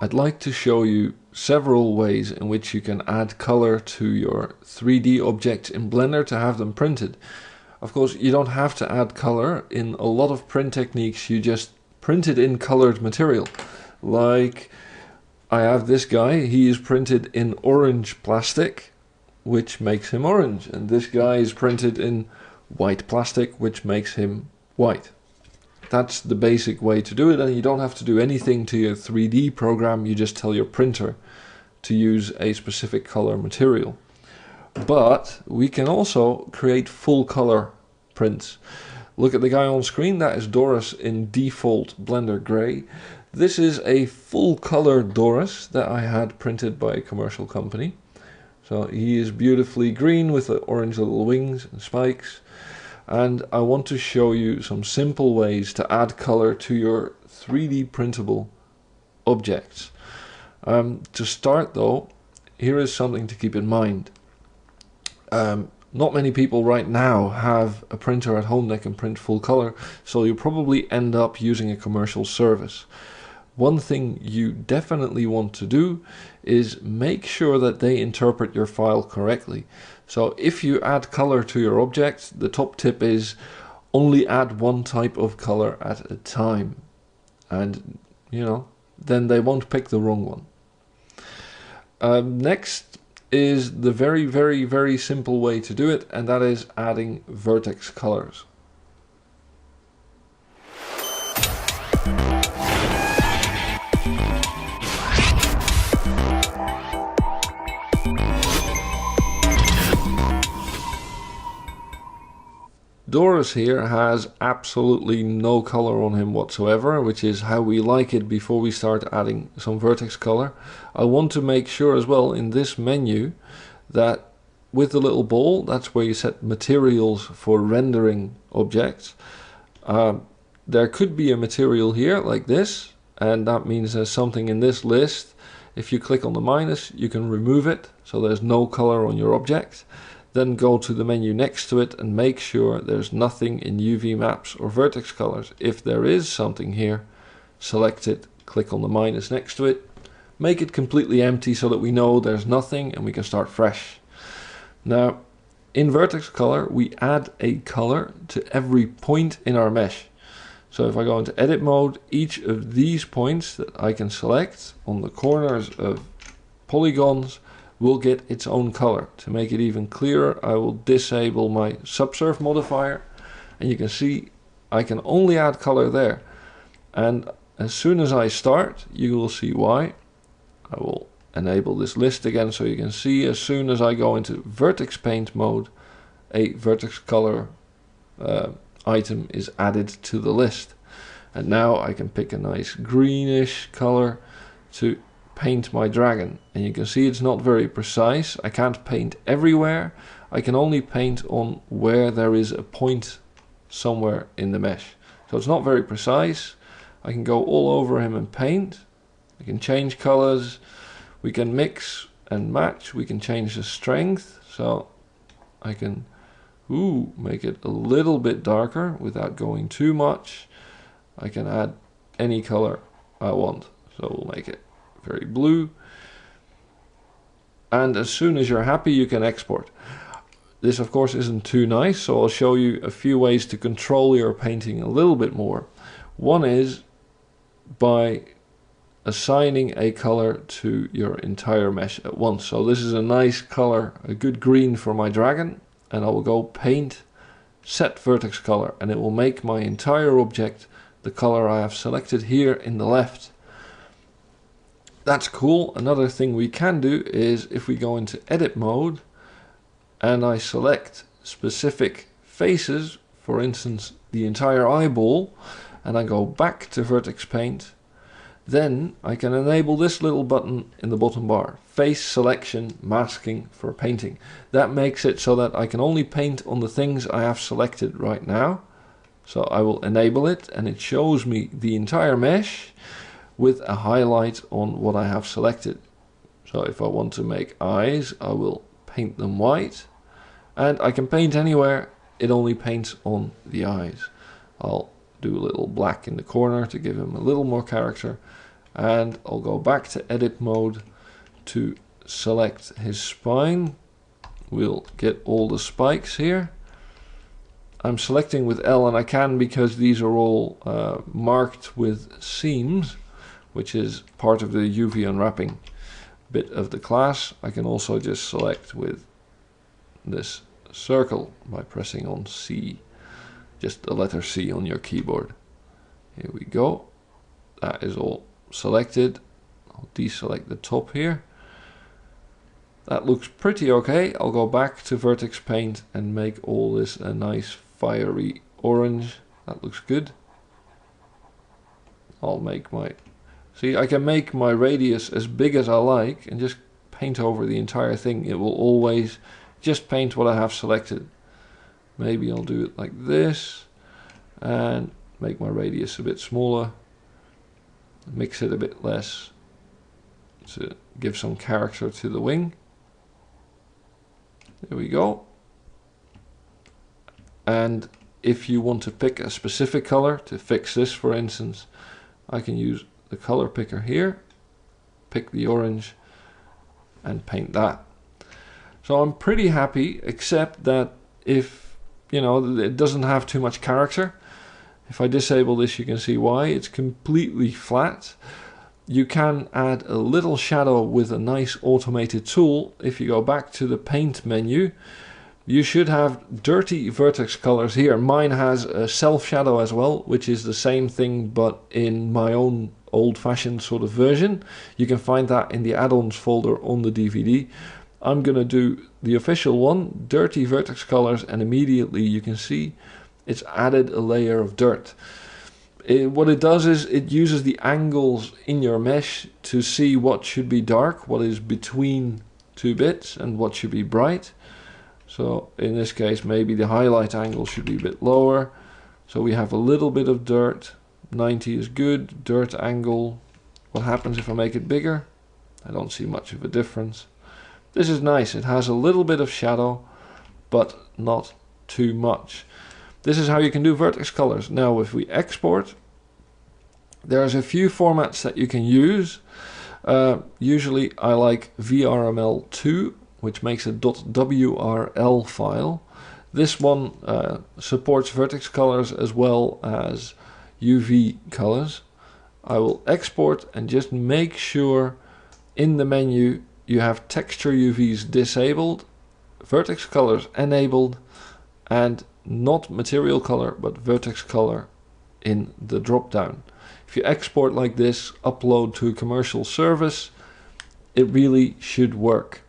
I'd like to show you several ways in which you can add color to your 3D objects in Blender to have them printed. Of course, you don't have to add color. In a lot of print techniques, you just print it in colored material. Like I have this guy, he is printed in orange plastic, which makes him orange. And this guy is printed in white plastic, which makes him white. That's the basic way to do it, and you don't have to do anything to your 3D program. You just tell your printer to use a specific color material. But we can also create full color prints. Look at the guy on screen, that is Doris in default Blender gray. This is a full color Doris that I had printed by a commercial company. So he is beautifully green with the orange little wings and spikes. And I want to show you some simple ways to add color to your 3D printable objects. To start though, here is something to keep in mind. Not many people right now have a printer at home that can print full color, so you'll probably end up using a commercial service. One thing you definitely want to do is make sure that they interpret your file correctly. So if you add color to your object, the top tip is only add one type of color at a time. And, then they won't pick the wrong one. Next is the very, very, very simple way to do it, and that is adding vertex colors. Doris here has absolutely no color on him whatsoever, which is how we like it before we start adding some vertex color. I want to make sure as well in this menu that with the little ball, that's where you set materials for rendering objects. There could be a material here like this, and that means there's something in this list. If you click on the minus, you can remove it, so there's no color on your object. Then go to the menu next to it and make sure there's nothing in UV maps or vertex colors. If there is something here, select it, click on the minus next to it, make it completely empty so that we know there's nothing and we can start fresh. Now, in vertex color, we add a color to every point in our mesh. So if I go into edit mode, each of these points that I can select on the corners of polygons will get its own color. To make it even clearer, I will disable my subsurf modifier, and you can see I can only add color there. And as soon as I start, you will see why. I will enable this list again so you can see as soon as I go into vertex paint mode, a vertex color item is added to the list. And now I can pick a nice greenish color to paint my dragon, and you can see it's not very precise. I can't paint everywhere. I can only paint on where there is a point somewhere in the mesh. So it's not very precise. I can go all over him and paint. I can change colors. We can mix and match. We can change the strength. So I can make it a little bit darker without going too much. I can add any color I want. So we'll make it very blue, and as soon as you're happy you can export. This of course isn't too nice, so I'll show you a few ways to control your painting a little bit more. One is by assigning a color to your entire mesh at once. So this is a nice color, a good green for my dragon, and I will go paint, set vertex color, and it will make my entire object the color I have selected here in the left. That's cool. Another thing we can do is if we go into edit mode and I select specific faces, for instance the entire eyeball, and I go back to vertex paint, then I can enable this little button in the bottom bar, face selection masking for painting. That makes it so that I can only paint on the things I have selected right now. So I will enable it and it shows me the entire mesh with a highlight on what I have selected. So if I want to make eyes, I will paint them white, and I can paint anywhere, it only paints on the eyes. I'll do a little black in the corner to give him a little more character, and I'll go back to edit mode to select his spine. We'll get all the spikes here. I'm selecting with L, and I can because these are all marked with seams, which is part of the UV unwrapping bit of the class. I can also just select with this circle by pressing on C, just the letter C on your keyboard. Here we go. That is all selected. I'll deselect the top here. That looks pretty okay. I'll go back to vertex paint and make all this a nice fiery orange. That looks good. I'll make my, see, I can make my radius as big as I like and just paint over the entire thing. It will always just paint what I have selected. Maybe I'll do it like this and make my radius a bit smaller, mix it a bit less to give some character to the wing. There we go. And if you want to pick a specific color to fix this, for instance, I can use the color picker here, pick the orange and paint that. So I'm pretty happy, except that if, you know, it doesn't have too much character. If I disable this, you can see why. It's completely flat. You can add a little shadow with a nice automated tool. If you go back to the paint menu, you should have dirty vertex colors here. Mine has a self shadow as well, which is the same thing but in my own old-fashioned sort of version. You can find that in the add-ons folder on the DVD. I'm gonna do the official one, dirty vertex colors, and immediately you can see it's added a layer of dirt. What it does is it uses the angles in your mesh to see what should be dark, what is between two bits, and what should be bright. So in this case, maybe the highlight angle should be a bit lower. So we have a little bit of dirt. 90 is good. Dirt angle. What happens if I make it bigger? I don't see much of a difference. This is nice. It has a little bit of shadow, but not too much. This is how you can do vertex colors. Now if we export, there's a few formats that you can use. Usually I like VRML2, which makes a .WRL file. This one supports vertex colors as well as UV colors. I will export and just make sure in the menu you have texture UVs disabled, vertex colors enabled, and not material color but vertex color in the drop down. If you export like this, upload to a commercial service, it really should work.